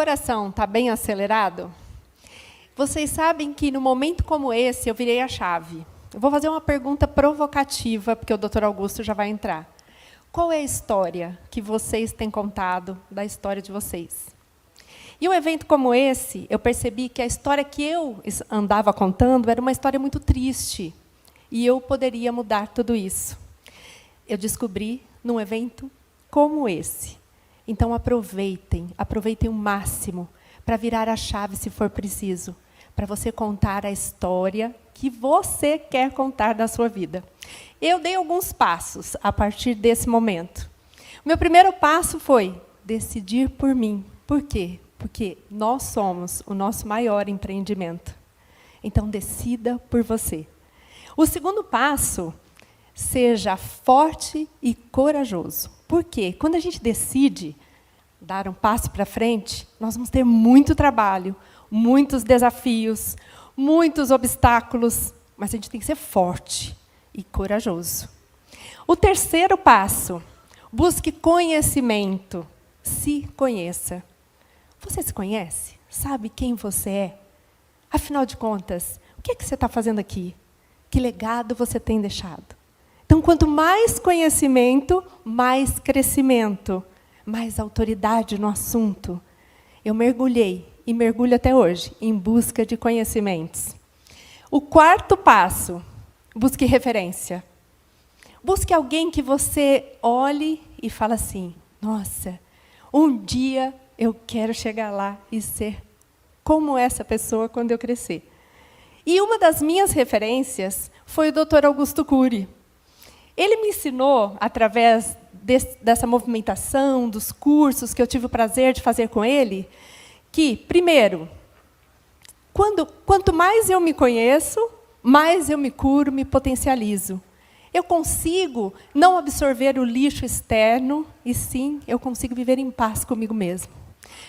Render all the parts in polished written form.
coração está bem acelerado? Vocês sabem que, no momento como esse, eu virei a chave. Eu vou fazer uma pergunta provocativa, porque o Dr. Augusto já vai entrar. Qual é a história que vocês têm contado da história de vocês? E um evento como esse, eu percebi que a história que eu andava contando era uma história muito triste. E eu poderia mudar tudo isso. Eu descobri num evento como esse. Então, aproveitem o máximo para virar a chave, se for preciso, para você contar a história que você quer contar da sua vida. Eu dei alguns passos a partir desse momento. O meu primeiro passo foi decidir por mim. Por quê? Porque nós somos o nosso maior empreendimento. Então, decida por você. O segundo passo, seja forte e corajoso. Por quê? Quando a gente decide dar um passo para frente, nós vamos ter muito trabalho, muitos desafios, muitos obstáculos, mas a gente tem que ser forte e corajoso. O terceiro passo, busque conhecimento. Se conheça. Você se conhece? Sabe quem você é? Afinal de contas, o que é que você está fazendo aqui? Que legado você tem deixado? Então, quanto mais conhecimento, mais crescimento, mais autoridade no assunto. Eu mergulhei, e mergulho até hoje, em busca de conhecimentos. O quarto passo, busque referência. Busque alguém que você olhe e fale assim, nossa, um dia eu quero chegar lá e ser como essa pessoa quando eu crescer. E uma das minhas referências foi o Dr. Augusto Cury. Ele me ensinou, através dessa movimentação, dos cursos que eu tive o prazer de fazer com ele, que, primeiro, quanto mais eu me conheço, mais eu me curo, me potencializo. Eu consigo não absorver o lixo externo, e sim, eu consigo viver em paz comigo mesmo.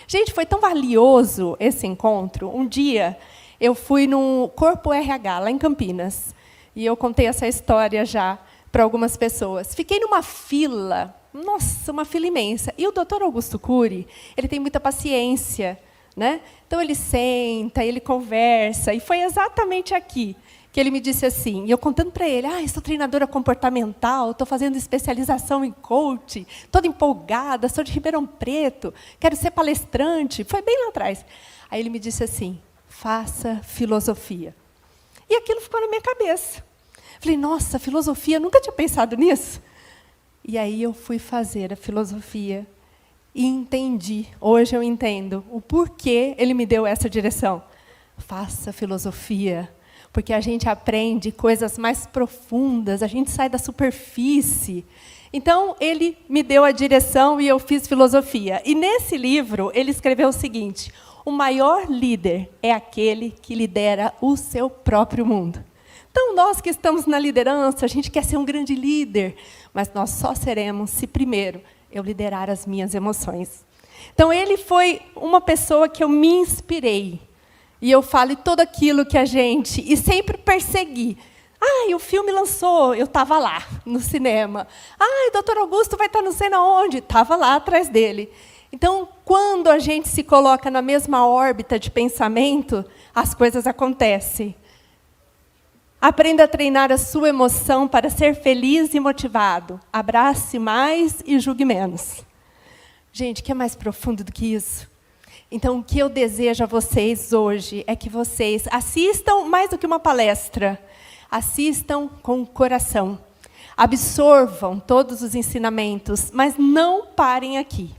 Gente, foi tão valioso esse encontro. Um dia, eu fui no Corpo RH, lá em Campinas, e eu contei essa história já para algumas pessoas. Fiquei numa fila, nossa, uma fila imensa. E o Dr. Augusto Cury, ele tem muita paciência, né? Então, ele senta, ele conversa, e foi exatamente aqui que ele me disse assim, e eu contando para ele, sou treinadora comportamental, estou fazendo especialização em coaching, toda empolgada, sou de Ribeirão Preto, quero ser palestrante. Foi bem lá atrás. Aí ele me disse assim, faça filosofia. E aquilo ficou na minha cabeça. Falei, nossa, filosofia, nunca tinha pensado nisso. E aí eu fui fazer a filosofia e entendi, hoje eu entendo, o porquê ele me deu essa direção. Faça filosofia, porque a gente aprende coisas mais profundas, a gente sai da superfície. Então, ele me deu a direção e eu fiz filosofia. E nesse livro, ele escreveu o seguinte, o maior líder é aquele que lidera o seu próprio mundo. Então, nós que estamos na liderança, a gente quer ser um grande líder, mas nós só seremos se, primeiro, eu liderar as minhas emoções. Então, ele foi uma pessoa que eu me inspirei. E eu falo tudo aquilo que a gente... E sempre persegui. O filme lançou, eu estava lá, no cinema. O Dr. Augusto vai estar não sei onde. Estava lá atrás dele. Então, quando a gente se coloca na mesma órbita de pensamento, as coisas acontecem. Aprenda a treinar a sua emoção para ser feliz e motivado. Abrace mais e julgue menos. Gente, o que é mais profundo do que isso? Então, o que eu desejo a vocês hoje é que vocês assistam mais do que uma palestra. Assistam com o coração. Absorvam todos os ensinamentos, mas não parem aqui.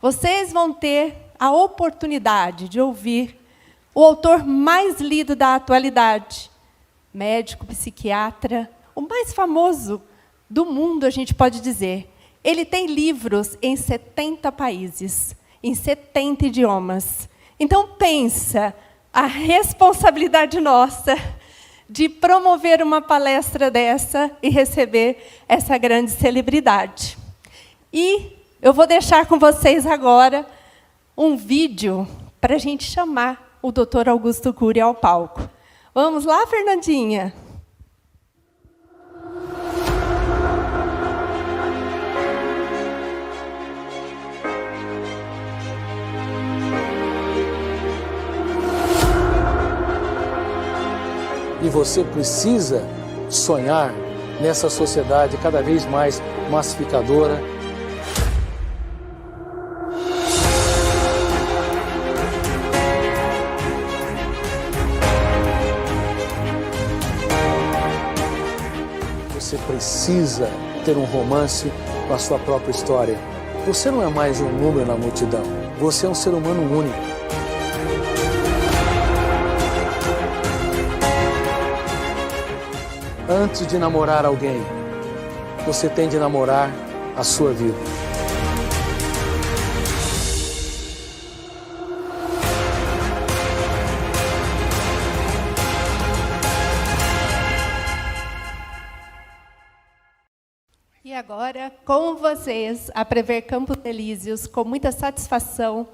Vocês vão ter a oportunidade de ouvir o autor mais lido da atualidade, médico, psiquiatra, o mais famoso do mundo, a gente pode dizer. Ele tem livros em 70 países, em 70 idiomas. Então, pensa a responsabilidade nossa de promover uma palestra dessa e receber essa grande celebridade. E eu vou deixar com vocês agora um vídeo para a gente chamar o Dr. Augusto Cury ao palco. Vamos lá, Fernandinha? E você precisa sonhar nessa sociedade cada vez mais massificadora. Você precisa ter um romance com a sua própria história. Você não é mais um número na multidão. Você é um ser humano único. Antes de namorar alguém, você tem de namorar a sua vida. E agora, com vocês, a Prever Campos Elíseos, com muita satisfação,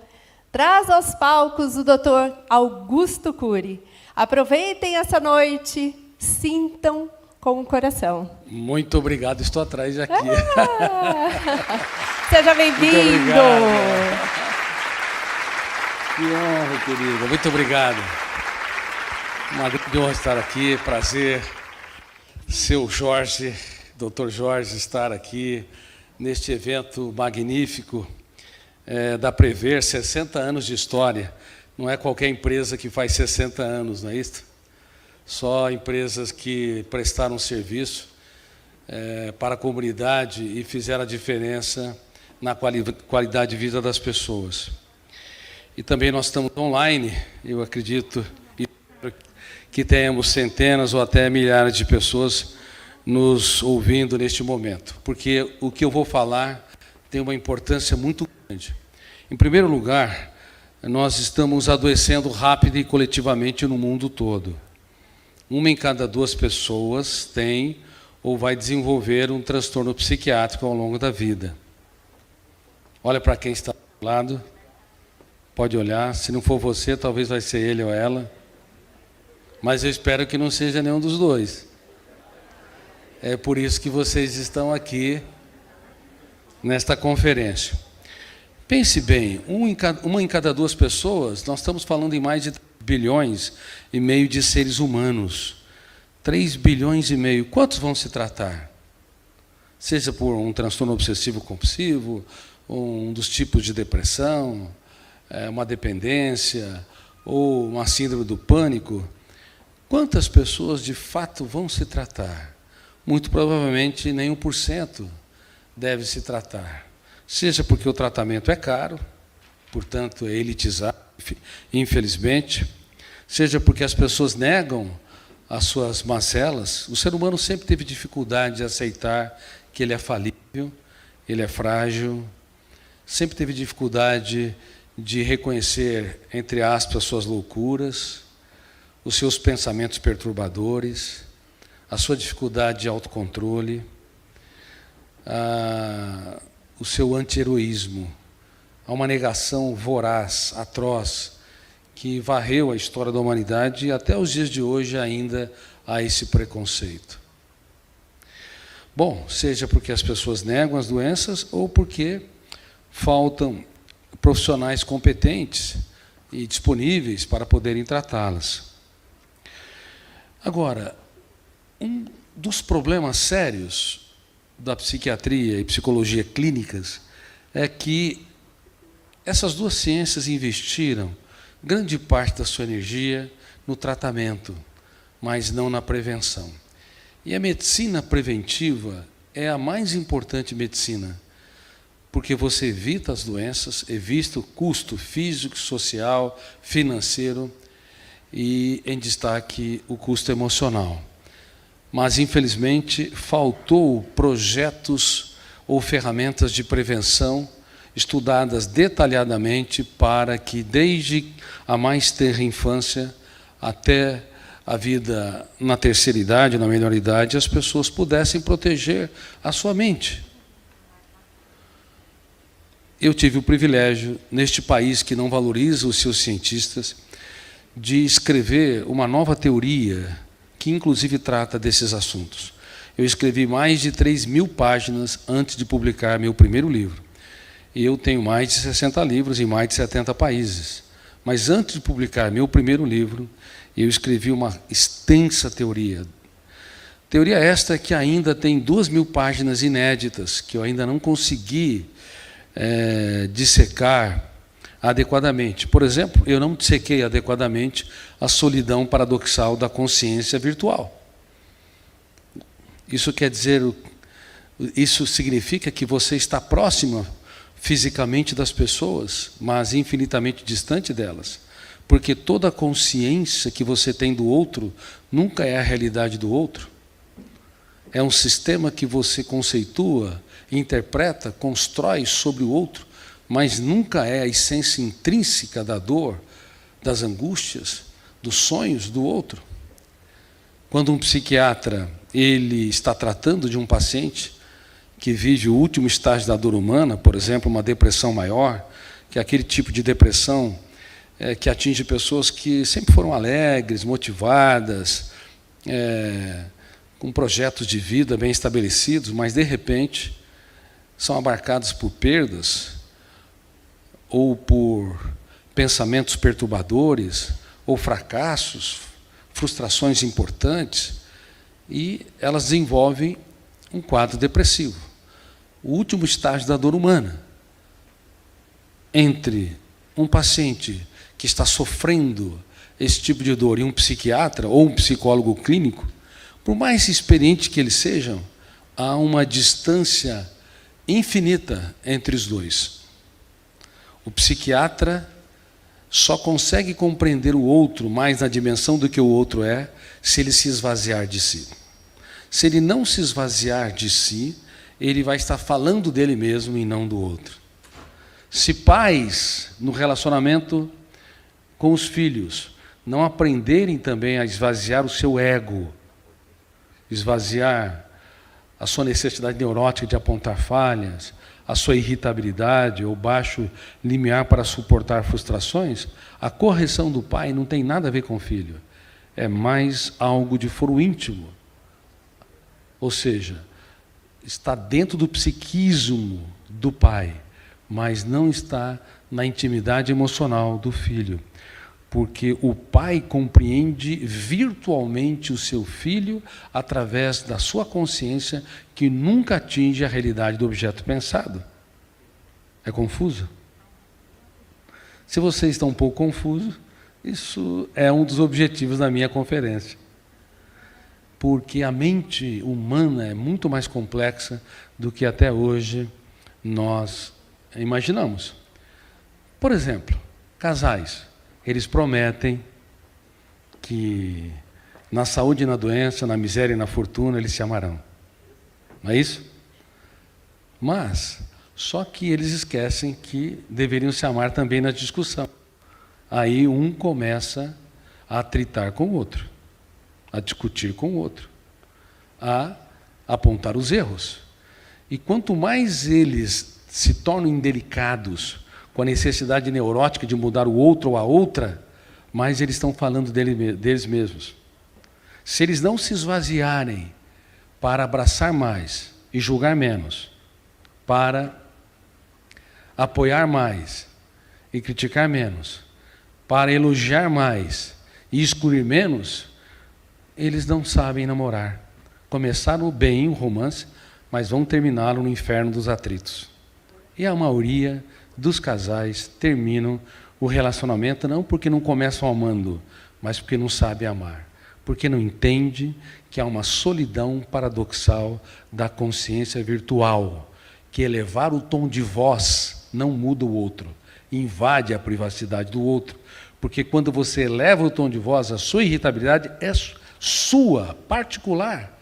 traz aos palcos o Dr. Augusto Cury. Aproveitem essa noite, sintam com o coração. Muito obrigado, estou atrás aqui. Seja bem-vindo. Que honra, querida. Muito obrigado. Uma grande honra estar aqui, prazer. Seu Jorge, Dr. Jorge, estar aqui neste evento magnífico da Prever, 60 anos de história. Não é qualquer empresa que faz 60 anos, não é isso? Só empresas que prestaram serviço para a comunidade e fizeram a diferença na qualidade de vida das pessoas. E também nós estamos online, eu acredito que tenhamos centenas ou até milhares de pessoas nos ouvindo neste momento, porque o que eu vou falar tem uma importância muito grande. Em primeiro lugar, nós estamos adoecendo rápido e coletivamente no mundo todo. 1 em cada 2 pessoas tem ou vai desenvolver um transtorno psiquiátrico ao longo da vida. Olha para quem está do lado, pode olhar, se não for você, talvez vai ser ele ou ela, mas eu espero que não seja nenhum dos dois. É por isso que vocês estão aqui nesta conferência. Pense bem, 1 em cada 2 pessoas, nós estamos falando em mais de 3,5 bilhões de seres humanos. 3,5 bilhões. Quantos vão se tratar? Seja por um transtorno obsessivo-compulsivo, um dos tipos de depressão, uma dependência, ou uma síndrome do pânico. Quantas pessoas, de fato, vão se tratar? Muito provavelmente, nem 1% deve se tratar. Seja porque o tratamento é caro, portanto, é elitizado, infelizmente, seja porque as pessoas negam as suas mazelas. O ser humano sempre teve dificuldade de aceitar que ele é falível, ele é frágil, sempre teve dificuldade de reconhecer, entre aspas, suas loucuras, os seus pensamentos perturbadores, a sua dificuldade de autocontrole, o seu anti-heroísmo, há uma negação voraz, atroz, que varreu a história da humanidade e até os dias de hoje ainda há esse preconceito. Bom, seja porque as pessoas negam as doenças ou porque faltam profissionais competentes e disponíveis para poderem tratá-las. Agora, um dos problemas sérios da psiquiatria e psicologia clínicas é que essas duas ciências investiram grande parte da sua energia no tratamento, mas não na prevenção. E a medicina preventiva é a mais importante medicina, porque você evita as doenças, evita o custo físico, social, financeiro e, em destaque, o custo emocional. Mas, infelizmente, faltou projetos ou ferramentas de prevenção estudadas detalhadamente para que, desde a mais tenra infância até a vida na terceira idade, na melhor idade, as pessoas pudessem proteger a sua mente. Eu tive o privilégio, neste país que não valoriza os seus cientistas, de escrever uma nova teoria que, inclusive, trata desses assuntos. Eu escrevi mais de 3.000 páginas antes de publicar meu primeiro livro. E eu tenho mais de 60 livros em mais de 70 países. Mas antes de publicar meu primeiro livro, Eu escrevi uma extensa teoria. Teoria esta que ainda tem 2.000 páginas inéditas, que eu ainda não consegui dissecar adequadamente. Por exemplo, eu não dissequei adequadamente a solidão paradoxal da consciência virtual. Isso quer dizer, isso significa que você está próximo fisicamente das pessoas, mas infinitamente distante delas. Porque toda a consciência que você tem do outro nunca é a realidade do outro. É um sistema que você conceitua, interpreta, constrói sobre o outro, mas nunca é a essência intrínseca da dor, das angústias, dos sonhos do outro. Quando um psiquiatra ele está tratando de um paciente que vive o último estágio da dor humana, por exemplo, uma depressão maior, que é aquele tipo de depressão que atinge pessoas que sempre foram alegres, motivadas, com projetos de vida bem estabelecidos, mas, de repente, são abarcados por perdas, ou por pensamentos perturbadores, ou fracassos, frustrações importantes, e elas desenvolvem um quadro depressivo. O último estágio da dor humana. Entre um paciente que está sofrendo esse tipo de dor e um psiquiatra ou um psicólogo clínico, por mais experiente que eles sejam, há uma distância infinita entre os dois. O psiquiatra só consegue compreender o outro mais na dimensão do que o outro é, se ele se esvaziar de si. Se ele não se esvaziar de si, ele vai estar falando dele mesmo e não do outro. Se pais, no relacionamento com os filhos, não aprenderem também a esvaziar o seu ego, esvaziar a sua necessidade neurótica de apontar falhas, a sua irritabilidade ou baixo limiar para suportar frustrações, a correção do pai não tem nada a ver com o filho. É mais algo de foro íntimo. Ou seja, está dentro do psiquismo do pai, mas não está na intimidade emocional do filho. Porque o pai compreende virtualmente o seu filho através da sua consciência, que nunca atinge a realidade do objeto pensado. É confuso? Se você está um pouco confuso, isso é um dos objetivos da minha conferência. Porque a mente humana é muito mais complexa do que até hoje nós imaginamos. Por exemplo, casais. Eles prometem que na saúde e na doença, na miséria e na fortuna, eles se amarão. Não é isso? Mas, só que eles esquecem que deveriam se amar também na discussão. Aí um começa a atritar com o outro, a discutir com o outro, a apontar os erros. E quanto mais eles se tornam indelicados, com a necessidade neurótica de mudar o outro ou a outra, mas eles estão falando deles mesmos. Se eles não se esvaziarem para abraçar mais e julgar menos, para apoiar mais e criticar menos, para elogiar mais e excluir menos, eles não sabem namorar. Começaram bem o romance, mas vão terminá-lo no inferno dos atritos. E a maioria dos casais terminam o relacionamento não porque não começam amando, mas porque não sabem amar. Porque não entende que há uma solidão paradoxal da consciência virtual, que elevar o tom de voz não muda o outro, invade a privacidade do outro. Porque quando você eleva o tom de voz, a sua irritabilidade é sua, particular.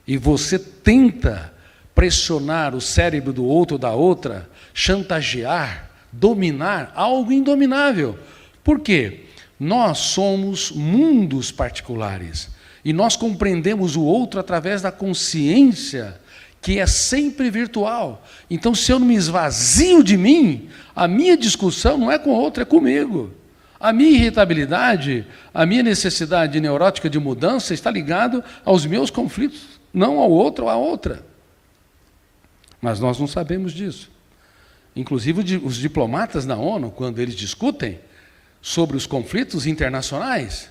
E você tenta pressionar o cérebro do outro ou da outra, chantagear, dominar algo indominável. Por quê? Nós somos mundos particulares e nós compreendemos o outro através da consciência, que é sempre virtual. Então, se eu não me esvazio de mim, a minha discussão não é com o outro, é comigo. A minha irritabilidade, a minha necessidade neurótica de mudança está ligado aos meus conflitos, não ao outro ou à outra. Mas nós não sabemos disso. Inclusive, os diplomatas na ONU, quando eles discutem sobre os conflitos internacionais,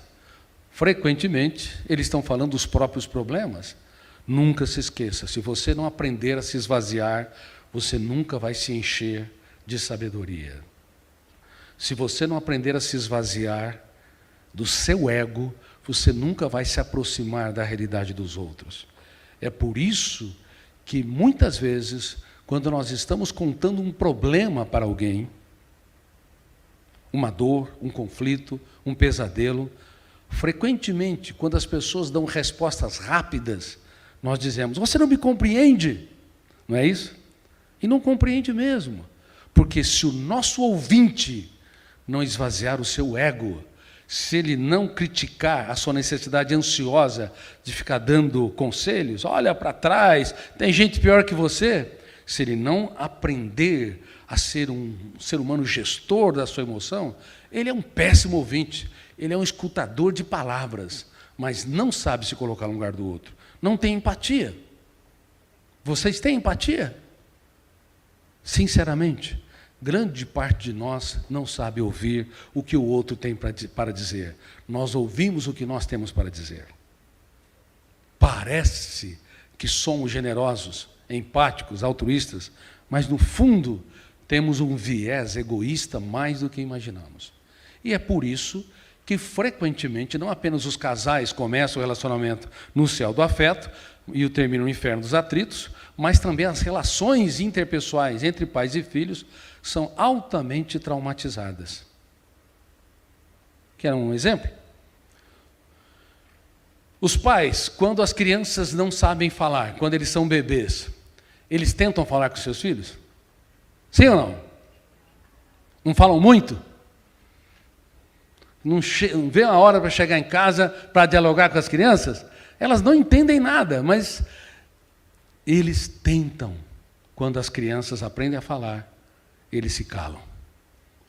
frequentemente, eles estão falando dos próprios problemas. Nunca se esqueça, se você não aprender a se esvaziar, você nunca vai se encher de sabedoria. Se você não aprender a se esvaziar do seu ego, você nunca vai se aproximar da realidade dos outros. É por isso que, muitas vezes, quando nós estamos contando um problema para alguém, uma dor, um conflito, um pesadelo, frequentemente, quando as pessoas dão respostas rápidas, nós dizemos: você não me compreende, não é isso? E não compreende mesmo, porque se o nosso ouvinte não esvaziar o seu ego, se ele não criticar a sua necessidade ansiosa de ficar dando conselhos, olha para trás, tem gente pior que você, se ele não aprender a ser um ser humano gestor da sua emoção, ele é um péssimo ouvinte, ele é um escutador de palavras, mas não sabe se colocar no lugar do outro, não tem empatia. Vocês têm empatia? Sinceramente, grande parte de nós não sabe ouvir o que o outro tem para dizer. Nós ouvimos o que nós temos para dizer. Parece que somos generosos, empáticos, altruístas, mas no fundo temos um viés egoísta mais do que imaginamos. E é por isso que frequentemente não apenas os casais começam o relacionamento no céu do afeto e o terminam no inferno dos atritos, mas também as relações interpessoais entre pais e filhos são altamente traumatizadas. Quer um exemplo? Os pais, quando as crianças não sabem falar, quando eles são bebês, eles tentam falar com seus filhos? Sim ou não? Não falam muito? Não vê a hora para chegar em casa para dialogar com as crianças? Elas não entendem nada, mas eles tentam. Quando as crianças aprendem a falar, eles se calam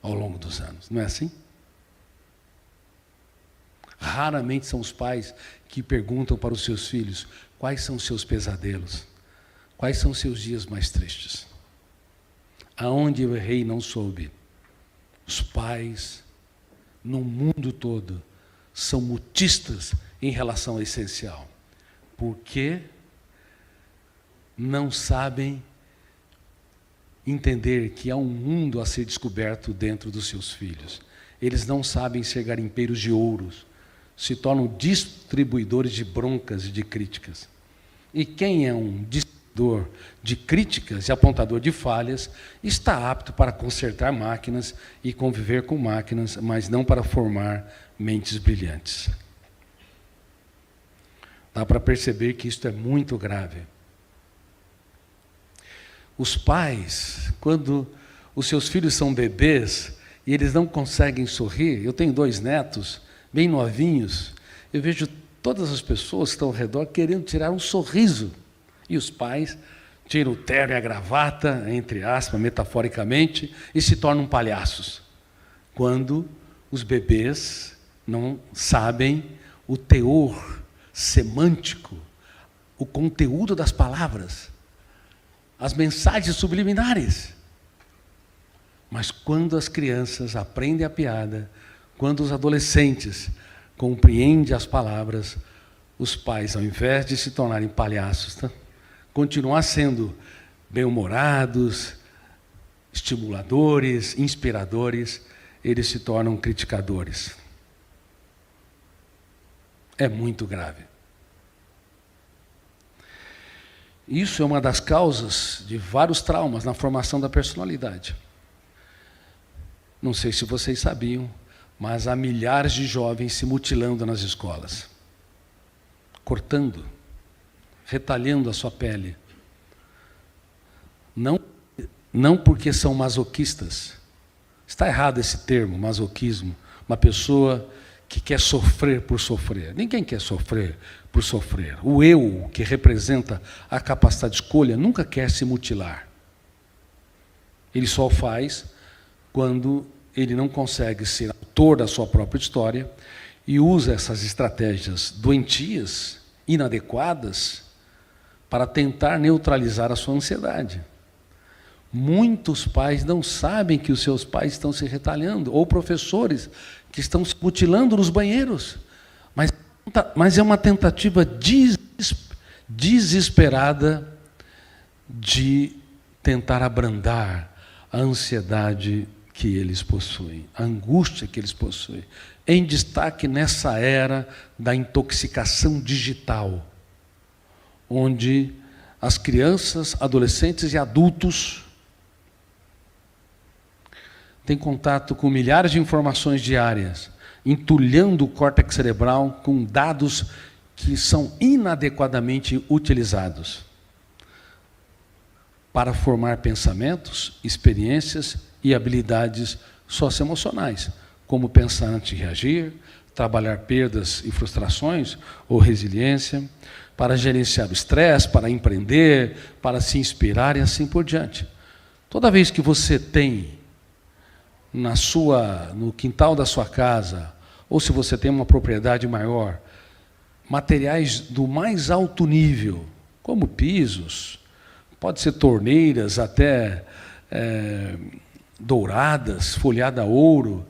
ao longo dos anos. Não é assim? Raramente são os pais que perguntam para os seus filhos quais são os seus pesadelos, quais são os seus dias mais tristes. Aonde eu errei não soube. Os pais, no mundo todo, são mutistas em relação ao essencial, porque não sabem entender que há um mundo a ser descoberto dentro dos seus filhos. Eles não sabem ser garimpeiros de ouros, se tornam distribuidores de broncas e de críticas. E quem é um distribuidor de críticas e apontador de falhas está apto para consertar máquinas e conviver com máquinas, mas não para formar mentes brilhantes. Dá para perceber que isto é muito grave. Os pais, quando os seus filhos são bebês e eles não conseguem sorrir, eu tenho 2 netos, bem novinhos, eu vejo todas as pessoas que estão ao redor querendo tirar um sorriso. E os pais tiram o terno e a gravata, entre aspas, metaforicamente, e se tornam palhaços. Quando os bebês não sabem o teor semântico, o conteúdo das palavras, as mensagens subliminares. Mas quando as crianças aprendem a piada, quando os adolescentes compreendem as palavras, os pais, ao invés de se tornarem palhaços, continuar sendo bem-humorados, estimuladores, inspiradores, eles se tornam criticadores. É muito grave. Isso é uma das causas de vários traumas na formação da personalidade. Não sei se vocês sabiam, mas há milhares de jovens se mutilando nas escolas, cortando, retalhando a sua pele. Não porque são masoquistas. Está errado esse termo, masoquismo. Uma pessoa que quer sofrer por sofrer. Ninguém quer sofrer por sofrer. O eu, que representa a capacidade de escolha, nunca quer se mutilar. Ele só faz quando ele não consegue ser autor da sua própria história e usa essas estratégias doentias, inadequadas, para tentar neutralizar a sua ansiedade. Muitos pais não sabem que os seus pais estão se retalhando, ou professores que estão se mutilando nos banheiros. Mas é uma tentativa desesperada de tentar abrandar a ansiedade que eles possuem, a angústia que eles possuem, em destaque nessa era da intoxicação digital, onde as crianças, adolescentes e adultos têm contato com milhares de informações diárias, entulhando o córtex cerebral com dados que são inadequadamente utilizados para formar pensamentos, experiências e habilidades socioemocionais, como pensar antes de reagir, trabalhar perdas e frustrações ou resiliência, para gerenciar o estresse, para empreender, para se inspirar e assim por diante. Toda vez que você tem no quintal da sua casa, ou se você tem uma propriedade maior, materiais do mais alto nível, como pisos, pode ser torneiras até douradas, folhada a ouro,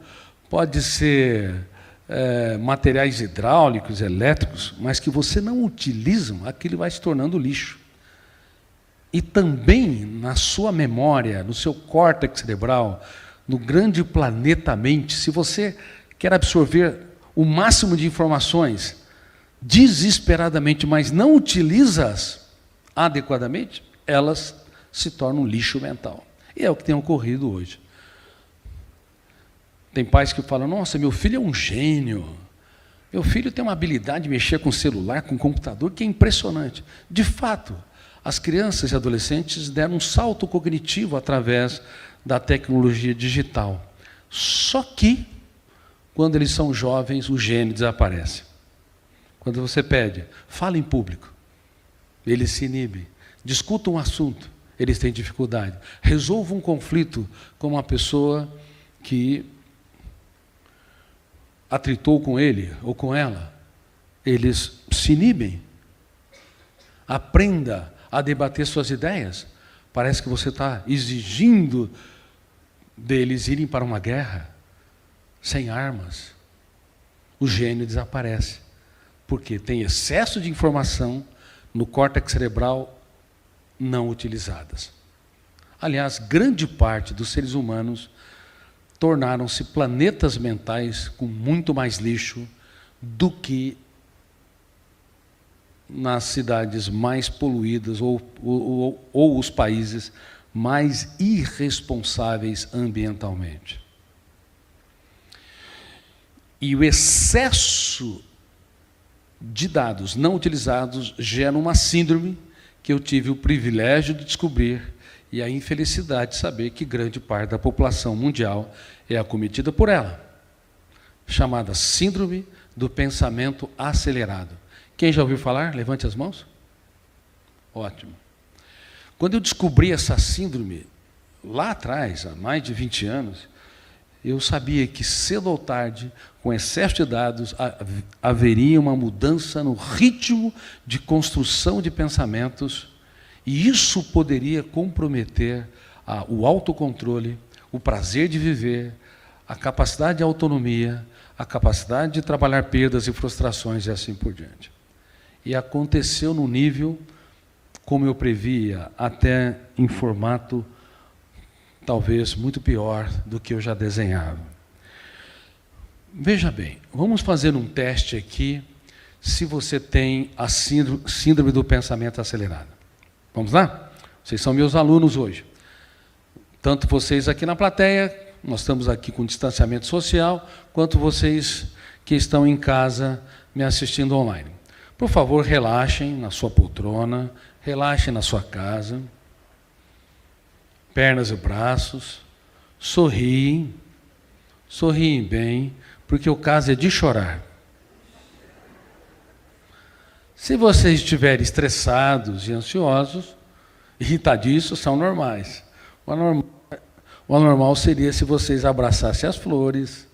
pode ser materiais hidráulicos, elétricos, mas que você não utiliza, aquilo vai se tornando lixo. E também na sua memória, no seu córtex cerebral, no grande planeta mente, se você quer absorver o máximo de informações desesperadamente, mas não utiliza-as adequadamente, elas se tornam lixo mental. E é o que tem ocorrido hoje. Tem pais que falam, nossa, meu filho é um gênio, meu filho tem uma habilidade de mexer com celular, com computador, que é impressionante. De fato, as crianças e adolescentes deram um salto cognitivo através da tecnologia digital. Só que, quando eles são jovens, o gênio desaparece. Quando você pede, fala em público, eles se inibem. Discuta um assunto, eles têm dificuldade. Resolva um conflito com uma pessoa que atritou com ele ou com ela, eles se inibem. Aprenda a debater suas ideias. Parece que você está exigindo deles irem para uma guerra sem armas. O gênio desaparece, porque tem excesso de informação no córtex cerebral não utilizadas. Aliás, grande parte dos seres humanos tornaram-se planetas mentais com muito mais lixo do que nas cidades mais poluídas ou os países mais irresponsáveis ambientalmente. E o excesso de dados não utilizados gera uma síndrome que eu tive o privilégio de descobrir e a infelicidade de saber que grande parte da população mundial é acometida por ela, chamada Síndrome do Pensamento Acelerado. Quem já ouviu falar? Levante as mãos. Ótimo. Quando eu descobri essa síndrome, lá atrás, há mais de 20 anos, eu sabia que cedo ou tarde, com excesso de dados, haveria uma mudança no ritmo de construção de pensamentos, e isso poderia comprometer o autocontrole, o prazer de viver, a capacidade de autonomia, a capacidade de trabalhar perdas e frustrações e assim por diante. E aconteceu no nível, como eu previa, até em formato talvez muito pior do que eu já desenhava. Veja bem, vamos fazer um teste aqui, se você tem a síndrome do pensamento acelerado. Vamos lá? Vocês são meus alunos hoje. Tanto vocês aqui na plateia, nós estamos aqui com distanciamento social, quanto vocês que estão em casa me assistindo online. Por favor, relaxem na sua poltrona, relaxem na sua casa, pernas e braços, sorriem bem, porque o caso é de chorar. Se vocês estiverem estressados e ansiosos, irritadiços, são normais. O anormal seria se vocês abraçassem as flores,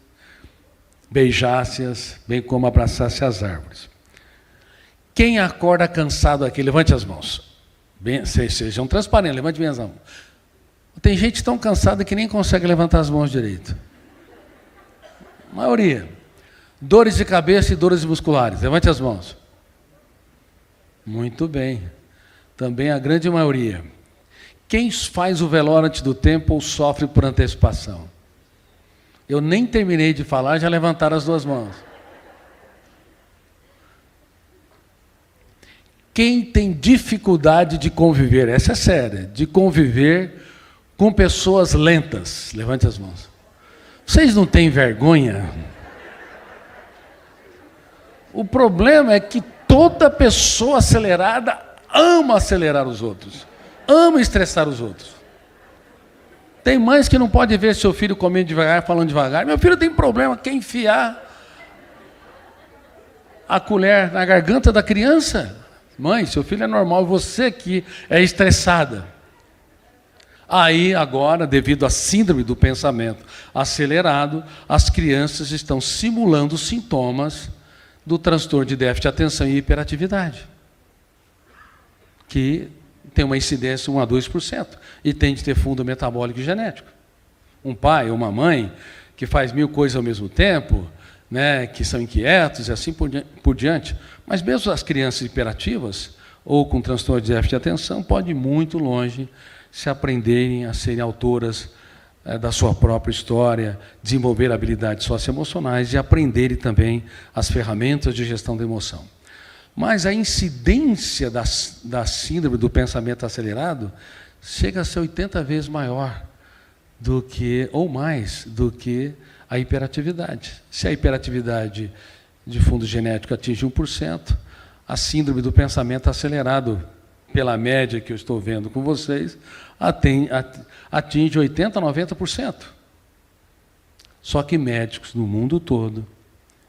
beijassem-as, bem como abraçassem as árvores. Quem acorda cansado aqui, levante as mãos. Sejam transparentes, levante bem as mãos. Tem gente tão cansada que nem consegue levantar as mãos direito. A maioria. Dores de cabeça e dores musculares. Levante as mãos. Muito bem. Também a grande maioria. Quem faz o velório antes do tempo ou sofre por antecipação? Eu nem terminei de falar, já levantaram as duas mãos. Quem tem dificuldade de conviver, essa é séria, de conviver com pessoas lentas? Levante as mãos. Vocês não têm vergonha? O problema é que toda pessoa acelerada ama acelerar os outros, ama estressar os outros. Tem mães que não podem ver seu filho comendo devagar, falando devagar. Meu filho tem problema, quer enfiar a colher na garganta da criança? Mãe, seu filho é normal, você que é estressada. Aí, agora, devido à síndrome do pensamento acelerado, as crianças estão simulando sintomas do transtorno de déficit de atenção e hiperatividade, que tem uma incidência 1 a 2% e tem de ter fundo metabólico e genético. Um pai ou uma mãe que faz 1000 coisas ao mesmo tempo, né, que são inquietos e assim por diante, mas mesmo as crianças hiperativas ou com transtorno de déficit de atenção podem ir muito longe se aprenderem a serem autoras da sua própria história, desenvolver habilidades socioemocionais e aprenderem também as ferramentas de gestão da emoção. Mas a incidência da síndrome do pensamento acelerado chega a ser 80 vezes maior do que, ou mais, do que a hiperatividade. Se a hiperatividade de fundo genético atinge 1%, a síndrome do pensamento acelerado, pela média que eu estou vendo com vocês, atinge 80% a 90%. Só que médicos no mundo todo,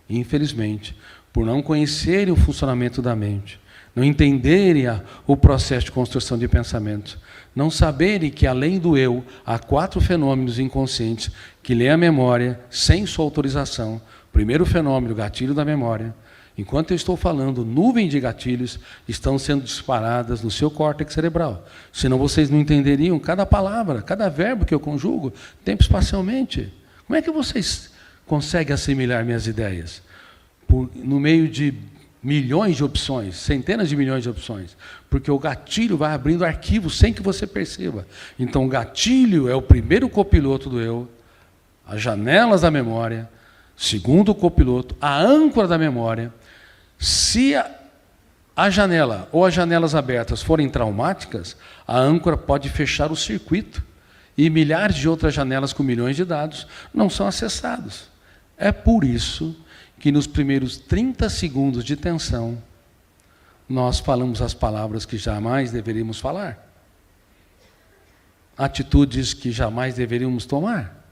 infelizmente, por não conhecerem o funcionamento da mente, não entenderem o processo de construção de pensamentos, não saberem que, além do eu, há 4 fenômenos inconscientes que lêem a memória sem sua autorização. Primeiro fenômeno, gatilho da memória. Enquanto eu estou falando, nuvens de gatilhos estão sendo disparadas no seu córtex cerebral. Senão vocês não entenderiam cada palavra, cada verbo que eu conjugo, tempo espacialmente. Como é que vocês conseguem assimilar minhas ideias? No meio de milhões de opções, centenas de milhões de opções, porque o gatilho vai abrindo arquivos sem que você perceba. Então, o gatilho é o primeiro copiloto do eu, as janelas da memória, segundo copiloto, a âncora da memória. Se a janela ou as janelas abertas forem traumáticas, a âncora pode fechar o circuito e milhares de outras janelas com milhões de dados não são acessados. É por isso que nos primeiros 30 segundos de tensão, nós falamos as palavras que jamais deveríamos falar, atitudes que jamais deveríamos tomar.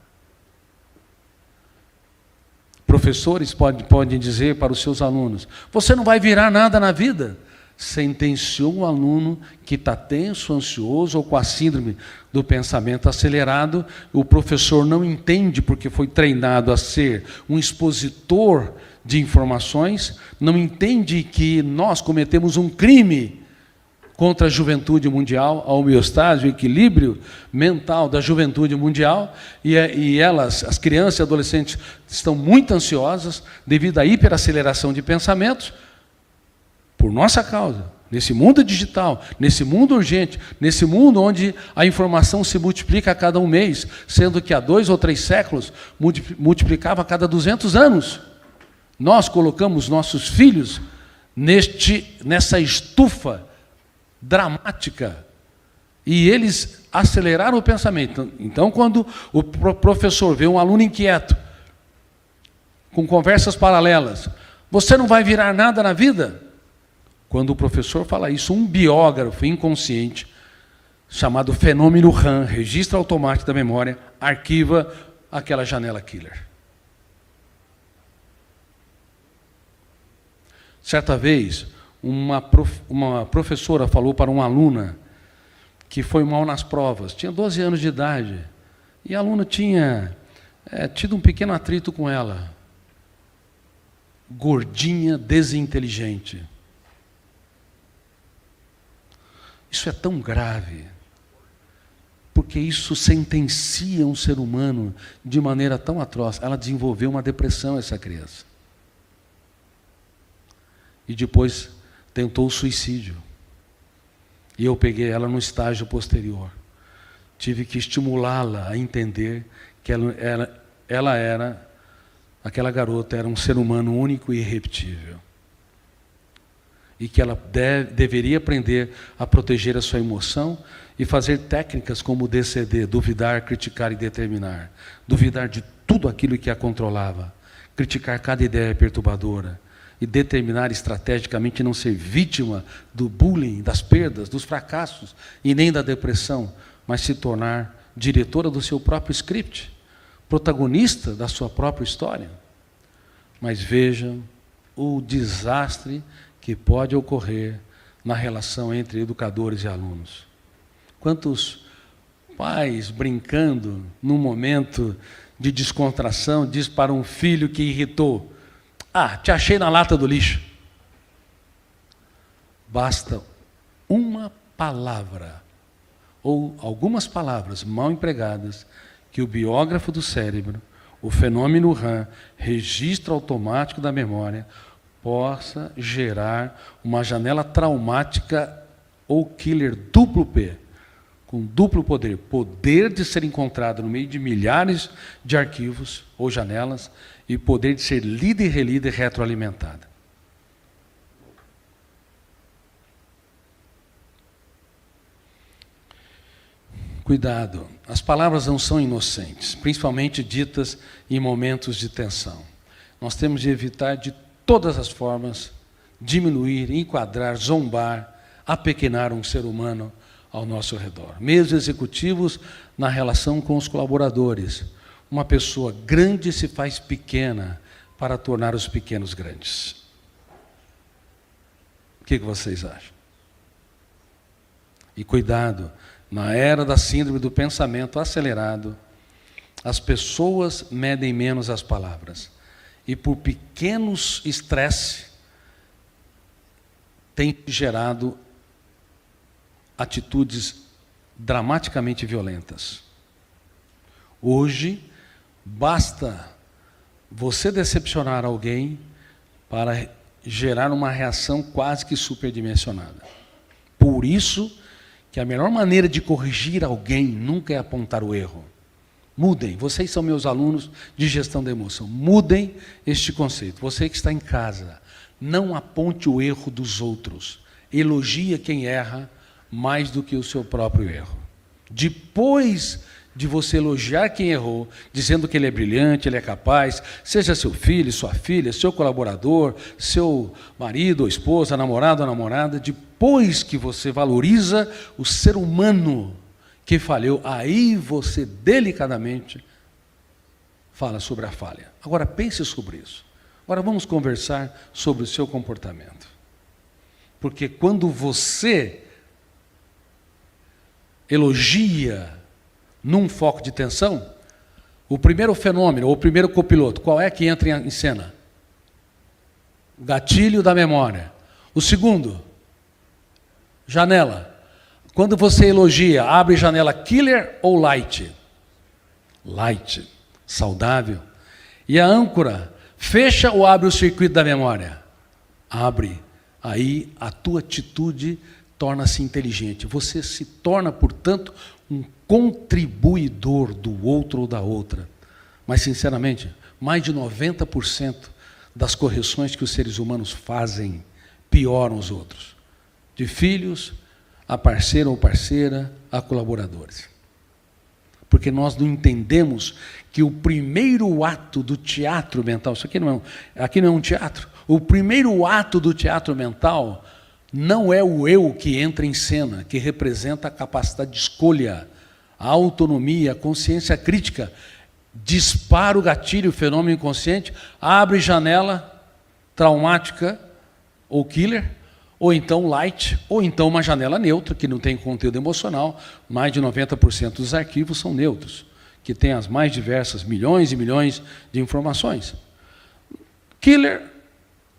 Professores podem dizer para os seus alunos: você não vai virar nada na vida. Sentenciou um aluno que está tenso, ansioso ou com a síndrome do pensamento acelerado. O professor não entende porque foi treinado a ser um expositor de informações, não entende que nós cometemos um crime contra a juventude mundial, a homeostase, o equilíbrio mental da juventude mundial, e elas, as crianças e adolescentes, estão muito ansiosas devido à hiperaceleração de pensamentos, por nossa causa, nesse mundo digital, nesse mundo urgente, nesse mundo onde a informação se multiplica a cada 1 mês, sendo que há 2 ou 3 séculos multiplicava a cada 200 anos. Nós colocamos nossos filhos nessa estufa dramática e eles aceleraram o pensamento. Então, quando o professor vê um aluno inquieto, com conversas paralelas, você não vai virar nada na vida? Quando o professor fala isso, um biógrafo inconsciente, chamado fenômeno RAM, registro automático da memória, arquiva aquela janela killer. Certa vez, uma professora falou para uma aluna que foi mal nas provas, tinha 12 anos de idade, e a aluna tinha tido um pequeno atrito com ela. Gordinha, desinteligente. Isso é tão grave, porque isso sentencia um ser humano de maneira tão atroz. Ela desenvolveu uma depressão, essa criança. e depois tentou o suicídio. E eu peguei ela no estágio posterior. Tive que estimulá-la a entender que aquela garota era um ser humano único e irrepetível. E que ela deveria aprender a proteger a sua emoção e fazer técnicas como o DCD, duvidar, criticar e determinar. Duvidar de tudo aquilo que a controlava. Criticar cada ideia perturbadora. E determinar estrategicamente não ser vítima do bullying, das perdas, dos fracassos e nem da depressão, mas se tornar diretora do seu próprio script, protagonista da sua própria história. Mas vejam o desastre que pode ocorrer na relação entre educadores e alunos. Quantos pais, brincando, num momento de descontração, diz para um filho que irritou: "Ah, te achei na lata do lixo." Basta uma palavra, ou algumas palavras mal empregadas, que o biógrafo do cérebro, o fenômeno RAM, registro automático da memória, possa gerar uma janela traumática ou killer duplo P, com duplo poder. Poder de ser encontrado no meio de milhares de arquivos ou janelas e poder de ser lida e relida e retroalimentada. Cuidado, as palavras não são inocentes, principalmente ditas em momentos de tensão. Nós temos de evitar de todas as formas diminuir, enquadrar, zombar, apequenar um ser humano ao nosso redor. Mesmo executivos na relação com os colaboradores. Uma pessoa grande se faz pequena para tornar os pequenos grandes. O que vocês acham? E cuidado, na era da síndrome do pensamento acelerado, as pessoas medem menos as palavras. E por pequenos estresse, tem gerado atitudes dramaticamente violentas. Hoje, basta você decepcionar alguém para gerar uma reação quase que superdimensionada. Por isso que a melhor maneira de corrigir alguém nunca é apontar o erro. Mudem, vocês são meus alunos de gestão da emoção, mudem este conceito. Você que está em casa, não aponte o erro dos outros, elogie quem erra mais do que o seu próprio erro. Depois de você elogiar quem errou, dizendo que ele é brilhante, ele é capaz, seja seu filho, sua filha, seu colaborador, seu marido ou esposa, namorado ou namorada, depois que você valoriza o ser humano que falhou, aí você delicadamente fala sobre a falha. Agora pense sobre isso. Agora vamos conversar sobre o seu comportamento. Porque quando você elogia num foco de tensão, o primeiro fenômeno, ou o primeiro copiloto, qual é que entra em cena? O gatilho da memória. O segundo, janela. Quando você elogia, abre janela killer ou light? Light, saudável. E a âncora, fecha ou abre o circuito da memória? Abre. Aí a tua atitude torna-se inteligente. Você se torna, portanto, um contribuidor do outro ou da outra. Mas, sinceramente, mais de 90% das correções que os seres humanos fazem pioram os outros. De filhos a parceiro ou parceira, a colaboradores. Porque nós não entendemos que o primeiro ato do teatro mental, aqui não é um teatro, o primeiro ato do teatro mental não é o eu que entra em cena, que representa a capacidade de escolha, a autonomia, a consciência crítica, dispara o gatilho, o fenômeno inconsciente, abre janela traumática ou killer, ou então light, ou então uma janela neutra, que não tem conteúdo emocional. Mais de 90% dos arquivos são neutros, que tem as mais diversas milhões e milhões de informações. Killer,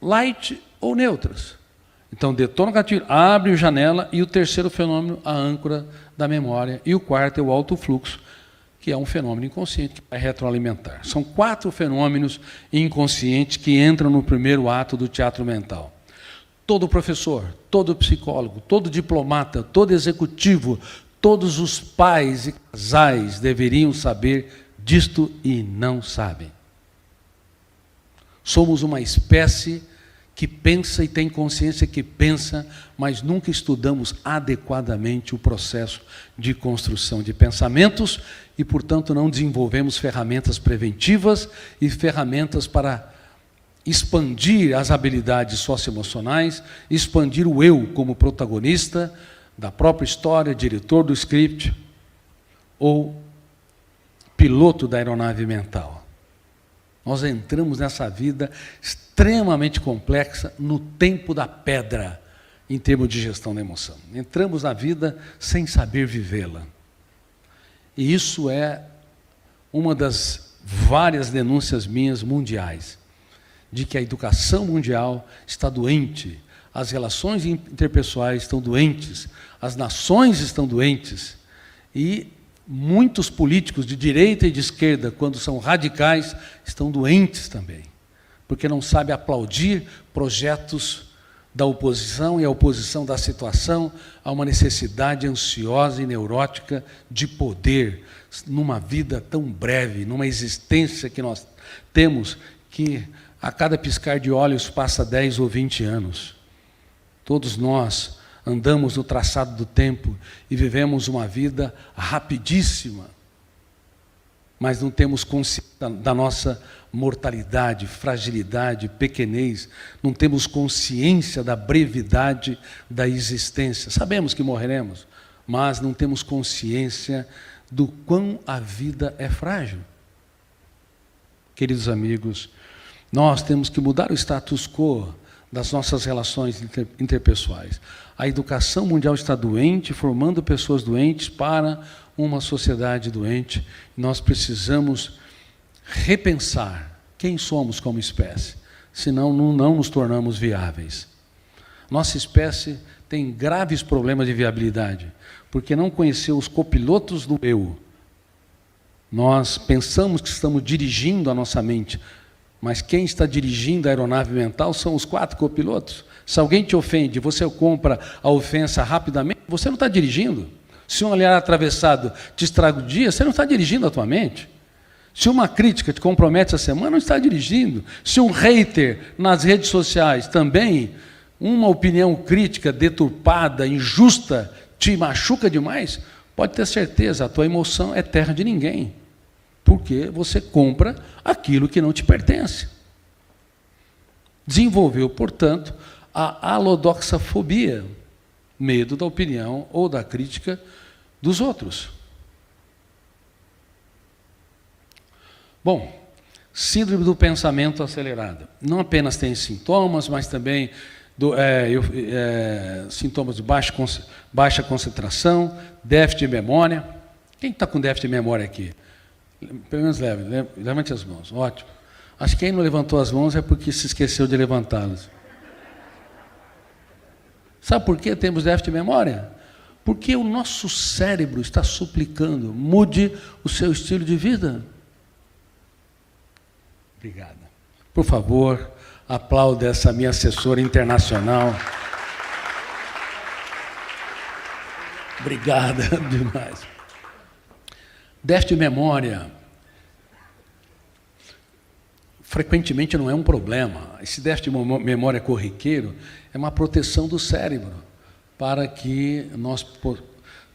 light ou neutras. Então, detona o gatilho, abre a janela, e o terceiro fenômeno, a âncora da memória, e o quarto é o alto fluxo, que é um fenômeno inconsciente que vai retroalimentar. São 4 fenômenos inconscientes que entram no primeiro ato do teatro mental. todo professor, todo psicólogo, todo diplomata, todo executivo, todos os pais e casais deveriam saber disto e não sabem. Somos uma espécie que pensa e tem consciência que pensa, mas nunca estudamos adequadamente o processo de construção de pensamentos e, portanto, não desenvolvemos ferramentas preventivas e ferramentas para expandir as habilidades socioemocionais, expandir o eu como protagonista da própria história, diretor do script ou piloto da aeronave mental. Nós entramos nessa vida extremamente complexa no tempo da pedra, em termos de gestão da emoção. Entramos na vida sem saber vivê-la. E isso é uma das várias denúncias minhas mundiais, de que a educação mundial está doente, as relações interpessoais estão doentes, as nações estão doentes, e muitos políticos de direita e de esquerda, quando são radicais, estão doentes também, porque não sabem aplaudir projetos da oposição e a oposição da situação a uma necessidade ansiosa e neurótica de poder numa vida tão breve, numa existência que nós temos, que a cada piscar de olhos passa 10 ou 20 anos. Todos nós andamos no traçado do tempo e vivemos uma vida rapidíssima, mas não temos consciência da nossa mortalidade, fragilidade, pequenez, não temos consciência da brevidade da existência. Sabemos que morreremos, mas não temos consciência do quão a vida é frágil. Queridos amigos, nós temos que mudar o status quo das nossas relações interpessoais. A educação mundial está doente, formando pessoas doentes para uma sociedade doente. Nós precisamos repensar quem somos como espécie, senão não nos tornamos viáveis. Nossa espécie tem graves problemas de viabilidade, porque não conheceu os copilotos do eu. Nós pensamos que estamos dirigindo a nossa mente, mas quem está dirigindo a aeronave mental são os 4 copilotos. Se alguém te ofende, você compra a ofensa rapidamente, você não está dirigindo. Se um olhar atravessado te estraga o dia, você não está dirigindo a tua mente. Se uma crítica te compromete essa semana, não está dirigindo. Se um hater nas redes sociais também, uma opinião crítica deturpada, injusta, te machuca demais, pode ter certeza, a tua emoção é terra de ninguém. Porque você compra aquilo que não te pertence. Desenvolveu, portanto, a alodoxafobia, medo da opinião ou da crítica dos outros. Bom, síndrome do pensamento acelerado. Não apenas tem sintomas, mas também sintomas de baixa concentração, déficit de memória. Quem está com déficit de memória aqui? Pelo menos levante as mãos. Ótimo. Acho que quem não levantou as mãos é porque se esqueceu de levantá-las. Sabe por que temos déficit de memória? Porque o nosso cérebro está suplicando, mude o seu estilo de vida. Obrigada. Por favor, aplauda essa minha assessora internacional. Obrigada demais. Déficit de memória, frequentemente não é um problema. Esse déficit de memória corriqueiro é uma proteção do cérebro, para que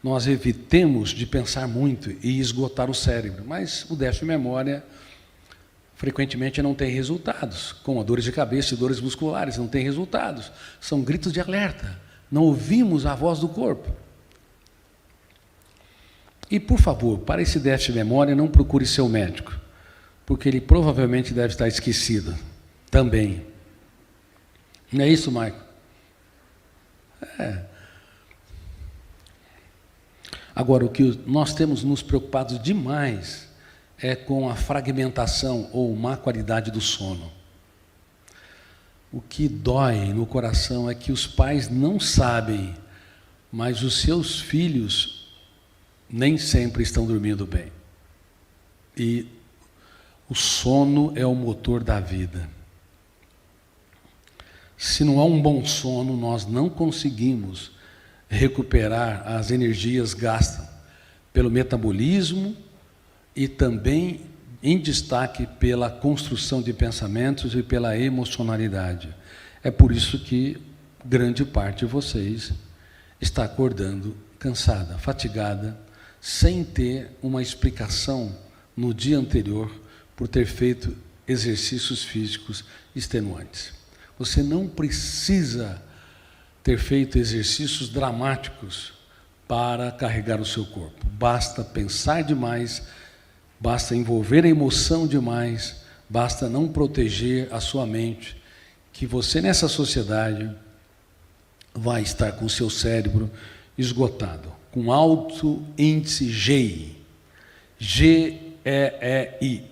nós evitemos de pensar muito e esgotar o cérebro. Mas o déficit de memória, frequentemente, não tem resultados, como dores de cabeça e dores musculares, não tem resultados. São gritos de alerta, não ouvimos a voz do corpo. E, por favor, para esse déficit de memória, não procure seu médico, porque ele provavelmente deve estar esquecido também. Não é isso, Marco? É. Agora, o que nós temos nos preocupado demais é com a fragmentação ou má qualidade do sono. O que dói no coração é que os pais não sabem, mas os seus filhos nem sempre estão dormindo bem. E o sono é o motor da vida. Se não há um bom sono, nós não conseguimos recuperar as energias gastas pelo metabolismo e também, em destaque, pela construção de pensamentos e pela emocionalidade. É por isso que grande parte de vocês está acordando cansada, fatigada, sem ter uma explicação no dia anterior por ter feito exercícios físicos extenuantes. Você não precisa ter feito exercícios dramáticos para carregar o seu corpo. Basta pensar demais, basta envolver a emoção demais, basta não proteger a sua mente, que você nessa sociedade vai estar com o seu cérebro esgotado, com alto índice GEI. G-E-E-I.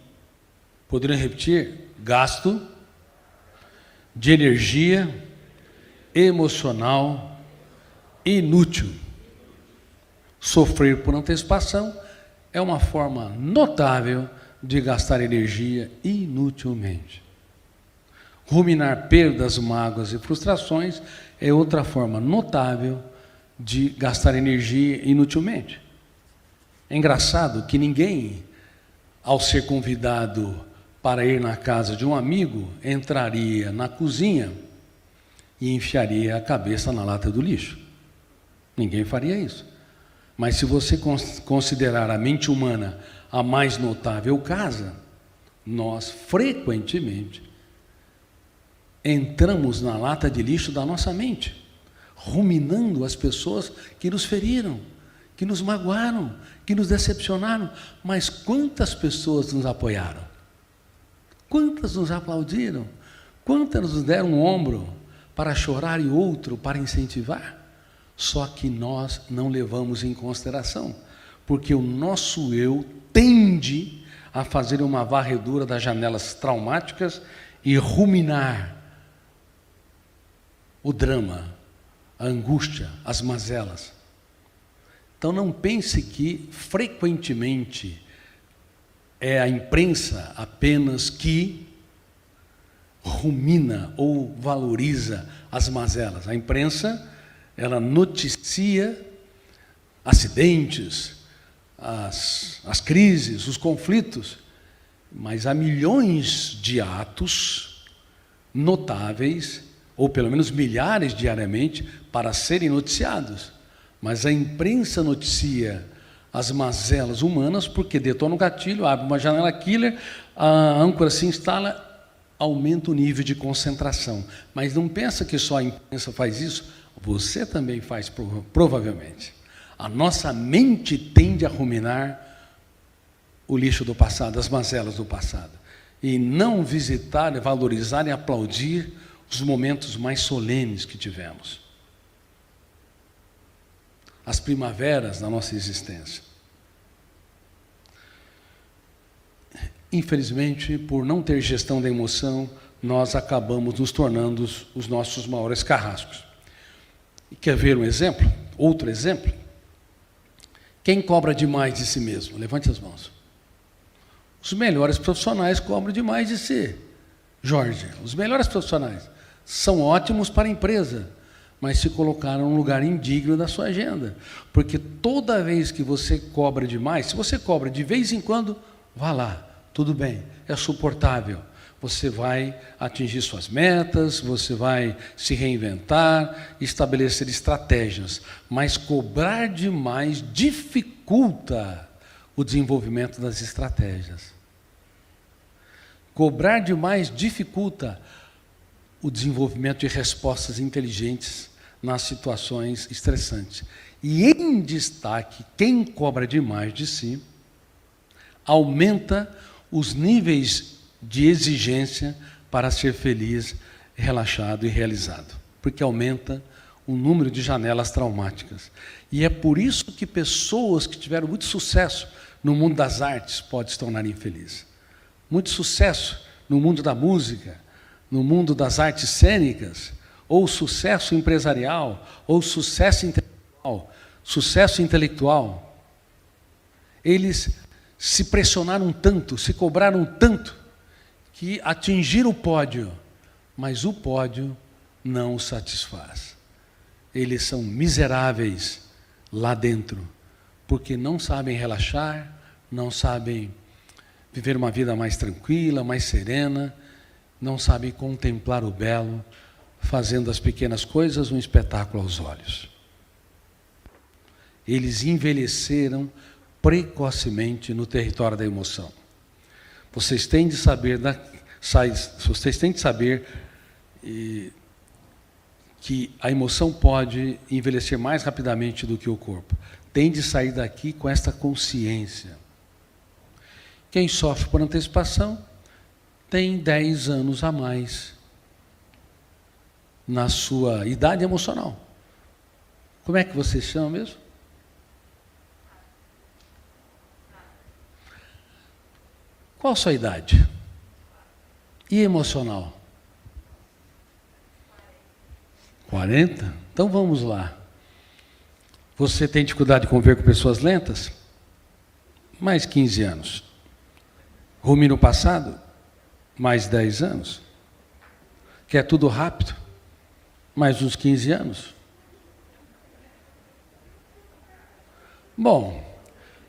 Poderiam repetir? Gasto de energia emocional inútil. Sofrer por antecipação é uma forma notável de gastar energia inutilmente. Ruminar perdas, mágoas e frustrações é outra forma notável de gastar energia inutilmente. É engraçado que ninguém, ao ser convidado para ir na casa de um amigo, entraria na cozinha e enfiaria a cabeça na lata do lixo. Ninguém faria isso. Mas se você considerar a mente humana a mais notável casa, nós frequentemente entramos na lata de lixo da nossa mente, ruminando as pessoas que nos feriram, que nos magoaram, que nos decepcionaram. Mas quantas pessoas nos apoiaram? Quantas nos aplaudiram? Quantas nos deram um ombro para chorar e outro para incentivar? Só que nós não levamos em consideração, porque o nosso eu tende a fazer uma varredura das janelas traumáticas e ruminar o drama, a angústia, as mazelas. Então não pense que frequentemente é a imprensa apenas que rumina ou valoriza as mazelas. A imprensa, ela noticia acidentes, as crises, os conflitos, mas há milhões de atos notáveis, ou pelo menos milhares diariamente, para serem noticiados. Mas a imprensa noticia as mazelas humanas porque detona o gatilho, abre uma janela killer, a âncora se instala, aumenta o nível de concentração. Mas não pensa que só a imprensa faz isso, você também faz, provavelmente. A nossa mente tende a ruminar o lixo do passado, as mazelas do passado, e não visitar, valorizar e aplaudir os momentos mais solenes que tivemos. As primaveras da nossa existência. Infelizmente, por não ter gestão da emoção, nós acabamos nos tornando os nossos maiores carrascos. E quer ver um exemplo? Outro exemplo? Quem cobra demais de si mesmo? Levante as mãos. Os melhores profissionais cobram demais de si. Jorge, os melhores profissionais são ótimos para a empresa, mas se colocaram num lugar indigno da sua agenda. Porque toda vez que você cobra demais, se você cobra de vez em quando, vá lá, tudo bem, é suportável. Você vai atingir suas metas, você vai se reinventar, estabelecer estratégias. Mas cobrar demais dificulta o desenvolvimento das estratégias. Cobrar demais dificulta o desenvolvimento de respostas inteligentes nas situações estressantes. E, em destaque, quem cobra demais de si aumenta os níveis de exigência para ser feliz, relaxado e realizado, porque aumenta o número de janelas traumáticas. E é por isso que pessoas que tiveram muito sucesso no mundo das artes podem se tornar infelizes. Muito sucesso no mundo da música, no mundo das artes cênicas, ou sucesso empresarial, ou sucesso intelectual, eles se pressionaram tanto, se cobraram tanto, que atingiram o pódio, mas o pódio não os satisfaz. Eles são miseráveis lá dentro, porque não sabem relaxar, não sabem viver uma vida mais tranquila, mais serena, não sabem contemplar o belo, fazendo as pequenas coisas um espetáculo aos olhos. Eles envelheceram precocemente no território da emoção. Vocês têm de saber, que a emoção pode envelhecer mais rapidamente do que o corpo. Tem de sair daqui com esta consciência. Quem sofre por antecipação tem 10 anos a mais na sua idade emocional. Como é que você chama mesmo? Qual a sua idade? E emocional? 40? Então vamos lá. Você tem dificuldade de conviver com pessoas lentas? Mais 15 anos. Rume no passado? Mais 10 anos. Quer tudo rápido? Mais uns 15 anos. Bom,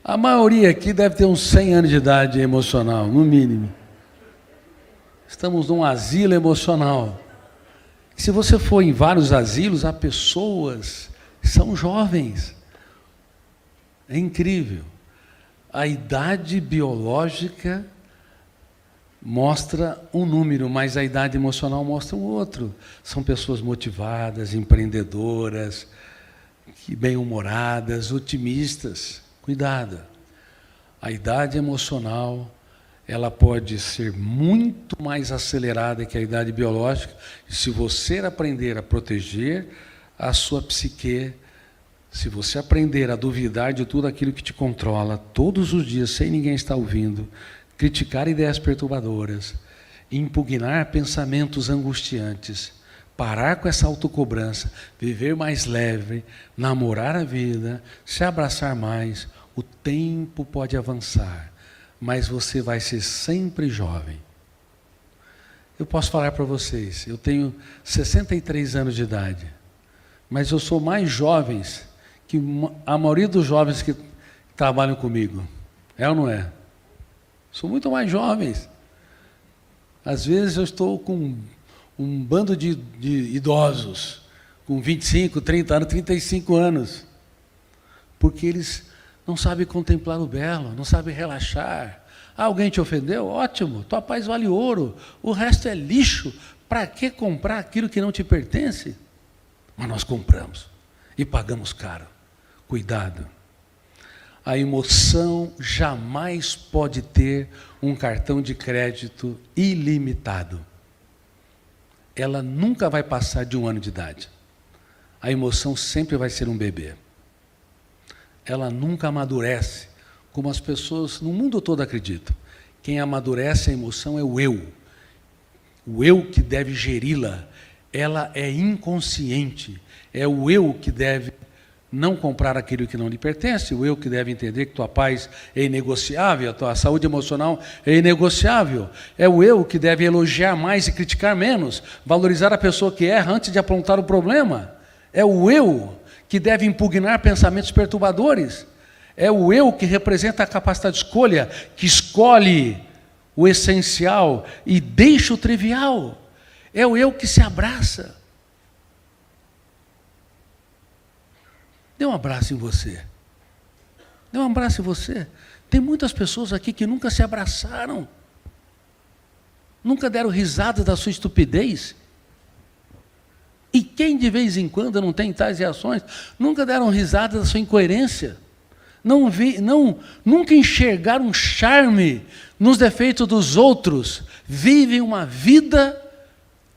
a maioria aqui deve ter uns 100 anos de idade emocional, no mínimo. Estamos num asilo emocional. Se você for em vários asilos, há pessoas que são jovens. É incrível. A idade biológica mostra um número, mas a idade emocional mostra um outro. São pessoas motivadas, empreendedoras, bem-humoradas, otimistas. Cuidado. A idade emocional, ela pode ser muito mais acelerada que a idade biológica, e se você aprender a proteger a sua psique, se você aprender a duvidar de tudo aquilo que te controla, todos os dias, sem ninguém estar ouvindo, criticar ideias perturbadoras, impugnar pensamentos angustiantes, parar com essa autocobrança, viver mais leve, namorar a vida, se abraçar mais, o tempo pode avançar, mas você vai ser sempre jovem. Eu posso falar para vocês, eu tenho 63 anos de idade, mas eu sou mais jovem que a maioria dos jovens que trabalham comigo. É ou não é? Sou muito mais jovens. Às vezes eu estou com um bando de idosos, com 25, 30 anos, 35 anos, porque eles não sabem contemplar o belo, não sabem relaxar. Ah, alguém te ofendeu? Ótimo, tua paz vale ouro, o resto é lixo. Para que comprar aquilo que não te pertence? Mas nós compramos e pagamos caro. Cuidado. A emoção jamais pode ter um cartão de crédito ilimitado. Ela nunca vai passar de 1 ano de idade. A emoção sempre vai ser um bebê. Ela nunca amadurece, como as pessoas no mundo todo acreditam. Quem amadurece a emoção é o eu que deve geri-la. Ela é inconsciente, é o eu que deve não comprar aquilo que não lhe pertence, o eu que deve entender que tua paz é inegociável, a tua saúde emocional é inegociável, é o eu que deve elogiar mais e criticar menos, valorizar a pessoa que erra antes de apontar o problema, é o eu que deve impugnar pensamentos perturbadores, é o eu que representa a capacidade de escolha, que escolhe o essencial e deixa o trivial, é o eu que se abraça. Dê um abraço em você. Dê um abraço em você. Tem muitas pessoas aqui que nunca se abraçaram. Nunca deram risada da sua estupidez. E quem de vez em quando não tem tais reações, nunca deram risada da sua incoerência. Nunca enxergaram um charme nos defeitos dos outros. Vivem uma vida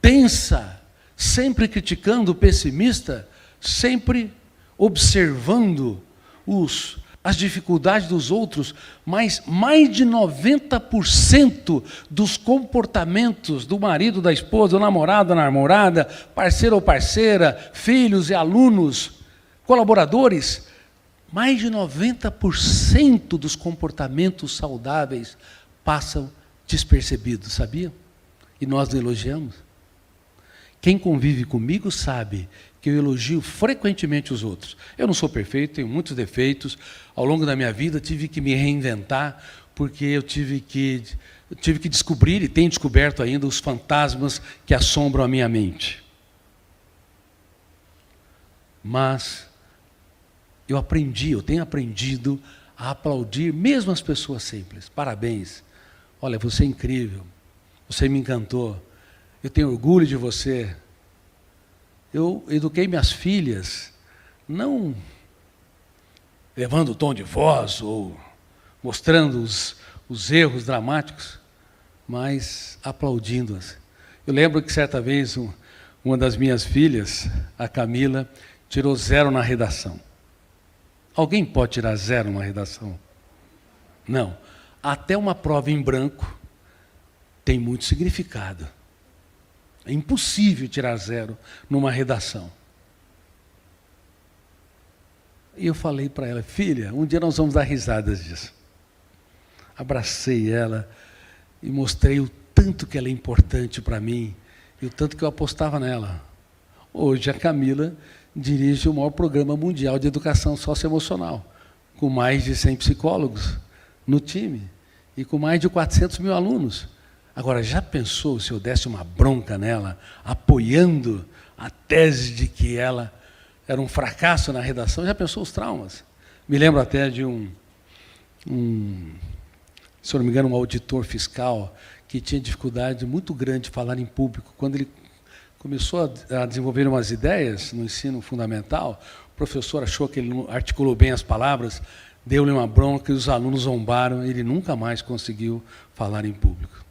tensa, sempre criticando o pessimista, sempre observando as dificuldades dos outros, mas mais de 90% dos comportamentos do marido, da esposa, do namorado, da namorada, parceiro ou parceira, filhos e alunos, colaboradores, mais de 90% dos comportamentos saudáveis passam despercebidos, sabia? E nós não elogiamos. Quem convive comigo sabe que eu elogio frequentemente os outros. Eu não sou perfeito, tenho muitos defeitos. Ao longo da minha vida tive que me reinventar, porque eu tive que descobrir, e tenho descoberto ainda, os fantasmas que assombram a minha mente. Mas eu tenho aprendido a aplaudir mesmo as pessoas simples. Parabéns. Olha, você é incrível. Você me encantou. Eu tenho orgulho de você. Eu eduquei minhas filhas, não levando o tom de voz ou mostrando os erros dramáticos, mas aplaudindo-as. Eu lembro que certa vez uma das minhas filhas, a Camila, tirou 0 na redação. Alguém pode tirar 0 numa redação? Não. Até uma prova em branco tem muito significado. É impossível tirar 0 numa redação. E eu falei para ela, filha, um dia nós vamos dar risadas disso. Abracei ela e mostrei o tanto que ela é importante para mim e o tanto que eu apostava nela. Hoje a Camila dirige o maior programa mundial de educação socioemocional, com mais de 100 psicólogos no time e com mais de 400 mil alunos. Agora, já pensou se eu desse uma bronca nela, apoiando a tese de que ela era um fracasso na redação? Já pensou os traumas? Me lembro até de se não me engano, um auditor fiscal que tinha dificuldade muito grande de falar em público. Quando ele começou a desenvolver umas ideias no ensino fundamental, o professor achou que ele não articulou bem as palavras, deu-lhe uma bronca e os alunos zombaram, e ele nunca mais conseguiu falar em público.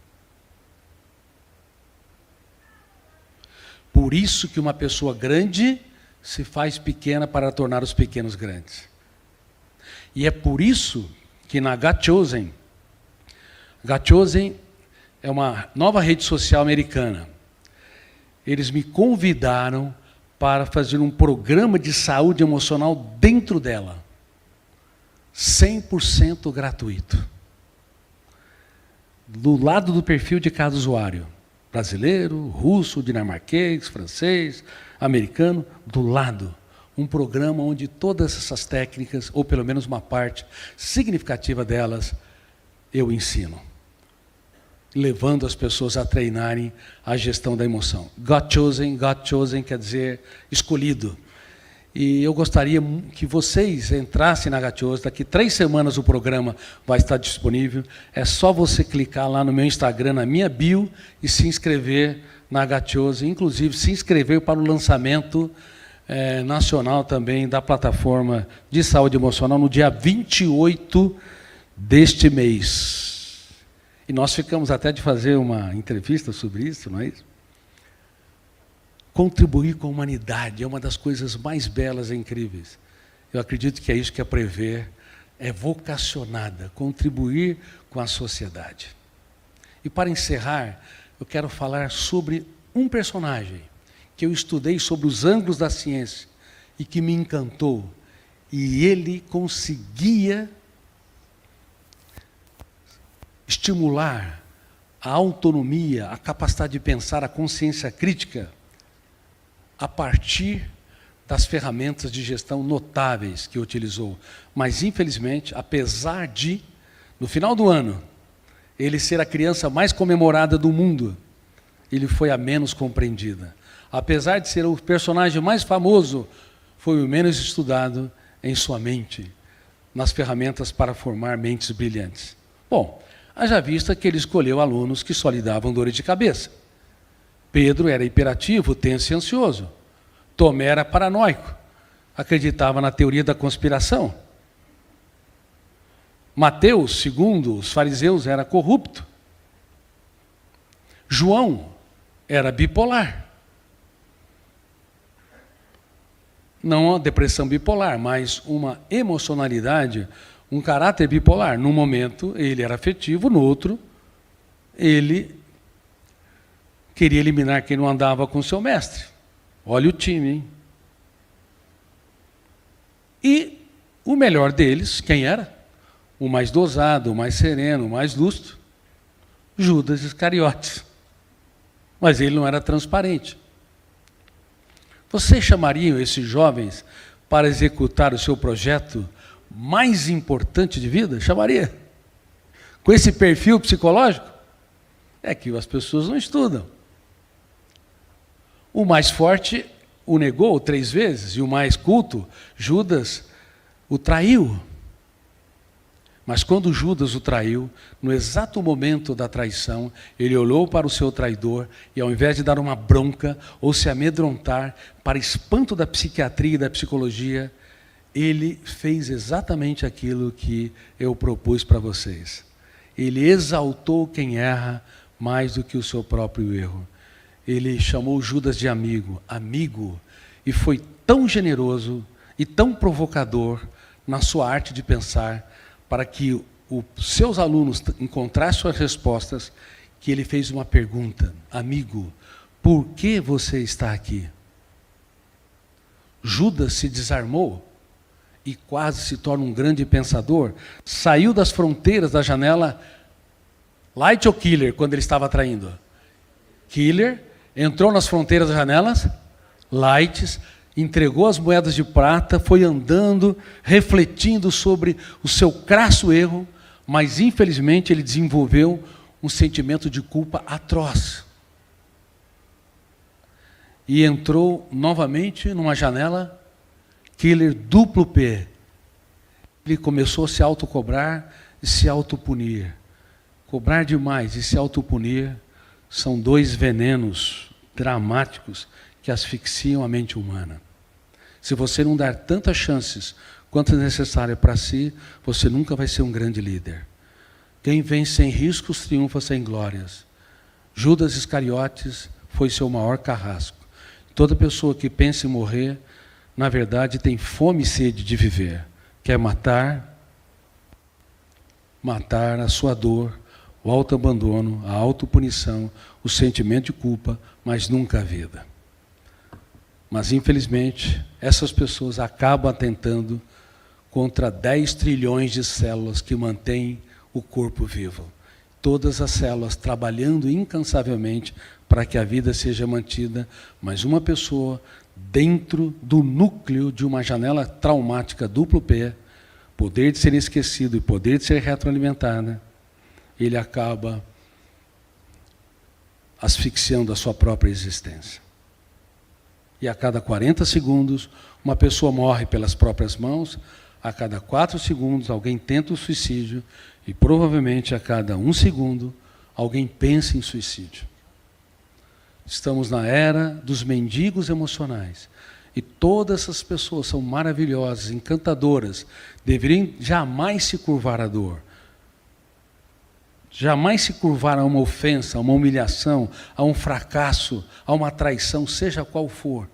Por isso que uma pessoa grande se faz pequena para tornar os pequenos grandes. E é por isso que na Gatchosen é uma nova rede social americana. Eles me convidaram para fazer um programa de saúde emocional dentro dela. 100% gratuito. Do lado do perfil de cada usuário. Brasileiro, russo, dinamarquês, francês, americano, do lado. Um programa onde todas essas técnicas, ou pelo menos uma parte significativa delas, eu ensino. Levando as pessoas a treinarem a gestão da emoção. God chosen quer dizer escolhido. E eu gostaria que vocês entrassem na Gatchosen. Daqui 3 semanas o programa vai estar disponível. É só você clicar lá no meu Instagram, na minha bio, e se inscrever na Gatchosen. Inclusive, se inscrever para o lançamento nacional também da plataforma de saúde emocional no dia 28 deste mês. E nós ficamos até de fazer uma entrevista sobre isso, não é isso? Contribuir com a humanidade é uma das coisas mais belas e incríveis. Eu acredito que é isso que a Prever é vocacionada, contribuir com a sociedade. E para encerrar, eu quero falar sobre um personagem que eu estudei sobre os ângulos da ciência e que me encantou. E ele conseguia estimular a autonomia, a capacidade de pensar, a consciência crítica, a partir das ferramentas de gestão notáveis que utilizou. Mas, infelizmente, apesar de, no final do ano, ele ser a criança mais comemorada do mundo, ele foi a menos compreendida. Apesar de ser o personagem mais famoso, foi o menos estudado em sua mente, nas ferramentas para formar mentes brilhantes. Bom, haja vista que ele escolheu alunos que só lhe davam dores de cabeça. Pedro era hiperativo, tenso e ansioso. Tomé era paranoico, acreditava na teoria da conspiração. Mateus, segundo os fariseus, era corrupto. João era bipolar. Não a depressão bipolar, mas uma emocionalidade, um caráter bipolar. Num momento ele era afetivo, no outro ele queria eliminar quem não andava com seu mestre. Olha o time, hein? E o melhor deles, quem era? O mais dosado, o mais sereno, o mais lúcido, Judas Iscariotes. Mas ele não era transparente. Vocês chamariam esses jovens para executar o seu projeto mais importante de vida? Chamaria? Com esse perfil psicológico? É que as pessoas não estudam. O mais forte o negou 3 vezes, e o mais culto, Judas, o traiu. Mas quando Judas o traiu, no exato momento da traição, ele olhou para o seu traidor e, ao invés de dar uma bronca ou se amedrontar, para espanto da psiquiatria e da psicologia, ele fez exatamente aquilo que eu propus para vocês. Ele exaltou quem erra mais do que o seu próprio erro. Ele chamou Judas de amigo, e foi tão generoso e tão provocador na sua arte de pensar, para que os seus alunos encontrassem suas respostas, que ele fez uma pergunta: amigo, por que você está aqui? Judas se desarmou e quase se torna um grande pensador, saiu das fronteiras da janela, light ou killer, quando ele estava traindo? Killer, entrou nas fronteiras das janelas, lights, entregou as moedas de prata, foi andando, refletindo sobre o seu crasso erro, mas infelizmente ele desenvolveu um sentimento de culpa atroz. E entrou novamente numa janela, killer duplo P. Ele começou a se autocobrar e se autopunir. Cobrar demais e se autopunir são 2 venenos dramáticos que asfixiam a mente humana. Se você não dar tantas chances quanto é necessário para si, você nunca vai ser um grande líder. Quem vence sem riscos triunfa sem glórias. Judas Iscariotes foi seu maior carrasco. Toda pessoa que pensa em morrer, na verdade, tem fome e sede de viver. Quer matar a sua dor, o autoabandono, a autopunição, o sentimento de culpa, mas nunca a vida. Mas, infelizmente, essas pessoas acabam atentando contra 10 trilhões de células que mantêm o corpo vivo. Todas as células trabalhando incansavelmente para que a vida seja mantida, mas uma pessoa dentro do núcleo de uma janela traumática duplo P, poder de ser esquecido e poder de ser retroalimentada, ele acaba asfixiando a sua própria existência. E a cada 40 segundos, uma pessoa morre pelas próprias mãos, a cada 4 segundos alguém tenta o suicídio, e provavelmente a cada 1 segundo alguém pensa em suicídio. Estamos na era dos mendigos emocionais. E todas essas pessoas são maravilhosas, encantadoras, deveriam jamais se curvar à dor. Jamais se curvar a uma ofensa, a uma humilhação, a um fracasso, a uma traição, seja qual for.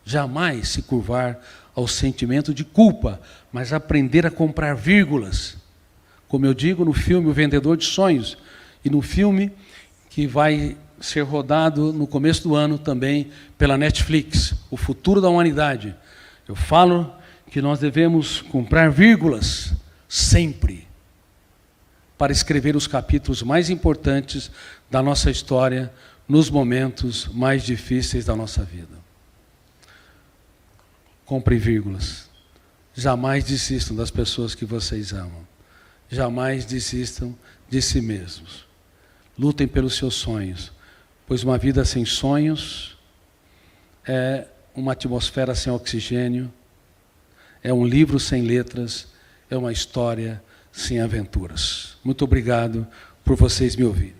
Jamais se curvar ao sentimento de culpa, mas aprender a comprar vírgulas. Como eu digo no filme O Vendedor de Sonhos, e no filme que vai ser rodado no começo do ano também pela Netflix, O Futuro da Humanidade. Eu falo que nós devemos comprar vírgulas sempre, para escrever os capítulos mais importantes da nossa história nos momentos mais difíceis da nossa vida. Comprem vírgulas. Jamais desistam das pessoas que vocês amam. Jamais desistam de si mesmos. Lutem pelos seus sonhos, pois uma vida sem sonhos é uma atmosfera sem oxigênio, é um livro sem letras, é uma história sem aventuras. Muito obrigado por vocês me ouvirem.